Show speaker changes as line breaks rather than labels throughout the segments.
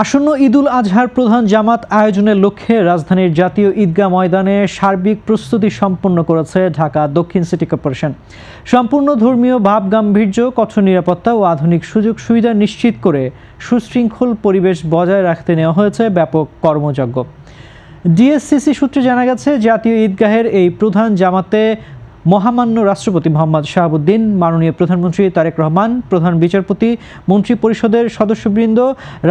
আসন্ন ঈদুল আজহার প্রধান জামাত আয়োজনের লক্ষ্যে রাজধানীর জাতীয় ঈদগাহ ময়দানে সার্বিক প্রস্তুতি সম্পন্ন করেছে ঢাকা দক্ষিণ সিটি কর্পোরেশন। সম্পূর্ণ ধর্মীয় ভাবগাম্ভীর্য, কঠোর নিরাপত্তা ও আধুনিক সুযোগ সুবিধা নিশ্চিত করে সুশৃঙ্খল পরিবেশ বজায় রাখতে নেওয়া হয়েছে ব্যাপক কর্মযজ্ঞ। ডিএসসিসি সূত্রে জানা গেছে, জাতীয় ঈদগাহের এই প্রধান জামাতে মহামান্য রাষ্ট্রপতি মোহাম্মদ শাহাবুদ্দিন, মাননীয় প্রধানমন্ত্রী তারেক রহমান, প্রধান বিচারপতি, মন্ত্রী পরিষদের সদস্যবৃন্দ,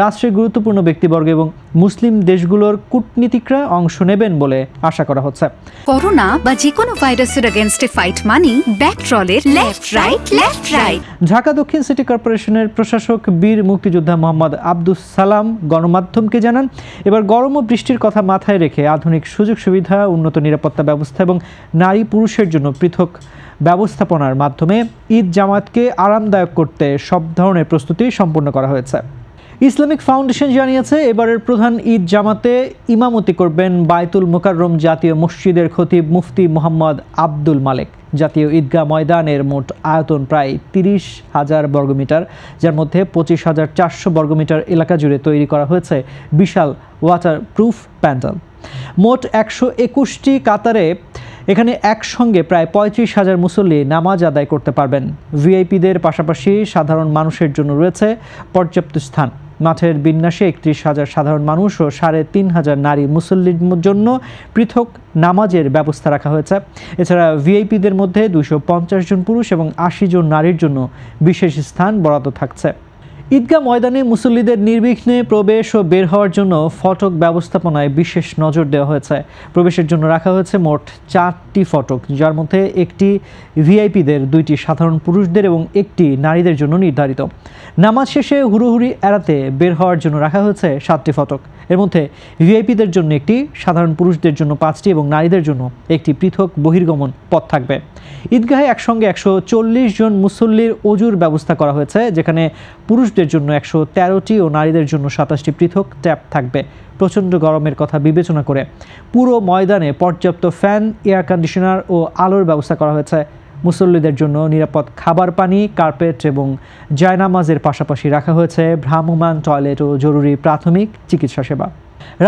রাষ্ট্রের গুরুত্বপূর্ণ ব্যক্তিবর্গ এবং মুসলিম দেশগুলোর কূটনীতিকরা অংশ নেবেন বলে আশা করা হচ্ছে।
করোনা বা যে কোনো ভাইরাসের এগেইনস্টে ফাইট মানি ব্যাকট্রলের লেফট রাইট।
ঢাকা দক্ষিণ সিটি কর্পোরেশনের প্রশাসক বীর মুক্তিযোদ্ধা মোহাম্মদ আব্দুস সালাম গণমাধ্যমকে জানান, এবার গরম ও বৃষ্টির কথা মাথায় রেখে আধুনিক সুযোগ সুবিধা, উন্নত নিরাপত্তা ব্যবস্থা এবং নারী পুরুষের জন্য পৃথক ব্যবস্থাপনার মাধ্যমে ঈদ জামাতকে আরামদায়ক করতে সব ধরনের প্রস্তুতি সম্পন্ন করা হয়েছে। ইসলামিক ফাউন্ডেশন জানিয়েছে, এবারের প্রধান ঈদ জামাতে ইমামতি করবেন বায়তুল মোকাররম জাতীয় মসজিদের খতিব মুফতি মোহাম্মদ আব্দুল মালেক। জাতীয় ঈদগাহ ময়দানের মোট আয়তন প্রায় 30,000 বর্গমিটার, যার মধ্যে 25,400 বর্গমিটার এলাকা জুড়ে তৈরি করা হয়েছে বিশাল ওয়াটারপ্রুফ প্যান্ডেল। মোট 121টি কাতারে এখানে একসঙ্গে প্রায় 35,000 মুসল্লি নামাজ আদায় করতে পারবেন। ভিআইপিদের পাশাপাশি সাধারণ মানুষের জন্য রয়েছে পর্যাপ্ত স্থান। মাঠের বিন্যাসে 31,000 সাধারণ মানুষ ও 3,500 নারী মুসল্লির জন্য পৃথক নামাজের ব্যবস্থা রাখা হয়েছে। এছাড়া ভিআইপিদের মধ্যে 250 জন পুরুষ এবং 80 জন নারীর জন্য বিশেষ স্থান বরাদ্দ থাকছে। ঈদগাহ ময়দানে মুসল্লিদের নির্বিঘ্নে প্রবেশ ও বের হওয়ার জন্য ফটক ব্যবস্থাপনায় বিশেষ নজর দেওয়া হয়েছে। প্রবেশের জন্য রাখা হয়েছে মোট 4টি ফটক, যার মধ্যে একটি ভিআইপিদের, 2টি সাধারণ পুরুষদের এবং একটি নারীদের জন্য নির্ধারিত। নামাজ শেষে হুড়োহুড়ি এড়াতে বের হওয়ার জন্য রাখা হয়েছে 7টি ফটক। এর মধ্যে ভিআইপিদের জন্য একটি, সাধারণ পুরুষদের জন্য 5টি এবং নারীদের জন্য একটি পৃথক বহির্গমন পথ থাকবে। ঈদগাহে একসঙ্গে 140 জন মুসল্লির ওযুর ব্যবস্থা করা হয়েছে, যেখানে পুরুষদের জন্য 113টি ও নারীদের জন্য 27টি পৃথক ট্যাপ থাকবে। প্রচণ্ড গরমের কথা বিবেচনা করে পুরো ময়দানে পর্যাপ্ত ফ্যান, এয়ার কন্ডিশনার ও আলোর ব্যবস্থা করা হয়েছে। মুসল্লিদের জন্য নিরাপদ খাবার, পানি, কার্পেট এবং জায়নামাজের পাশাপাশি রাখা হয়েছে ভ্রাম্যমাণ টয়লেট ও জরুরি প্রাথমিক চিকিৎসা সেবা।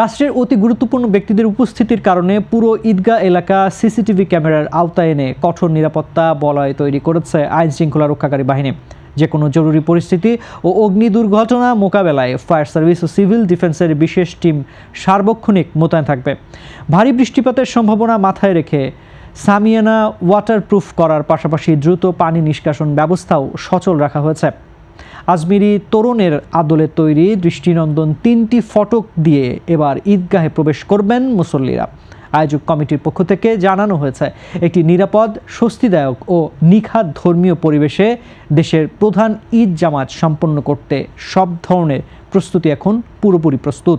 রাষ্ট্রের অতি গুরুত্বপূর্ণ ব্যক্তিদের উপস্থিতির কারণে পুরো ঈদগাহ এলাকা সিসিটিভি ক্যামেরার আওতায় এনে কঠোর নিরাপত্তা বলয় তৈরি করেছে আইন শৃঙ্খলা রক্ষাকারী বাহিনী। যে কোনো জরুরি পরিস্থিতি ও অগ্নি দুর্ঘটনা মোকাবেলায় ফায়ার সার্ভিস ও সিভিল ডিফেন্সের বিশেষ টিম সার্বক্ষণিক মোতায়েন থাকবে। ভারী বৃষ্টিপাতের সম্ভাবনা মাথায় রেখে সামিয়ানা ওয়াটারপ্রুফ করার পাশাপাশি দ্রুত পানি নিষ্কাশন ব্যবস্থাও সচল রাখা হয়েছে। আজমিরি তরুণের আদলে তৈরি দৃষ্টিনন্দন 3টি ফটক দিয়ে এবার ঈদগাহে প্রবেশ করবেন মুসল্লিরা। আয়োজক কমিটির পক্ষ থেকে জানানো হয়েছে, একটি নিরাপদ, স্বস্তিদায়ক ও নিখাদ ধর্মীয় পরিবেশে দেশের প্রধান ঈদ জামাত সম্পন্ন করতে সব ধরনের প্রস্তুতি এখন পুরোপুরি প্রস্তুত।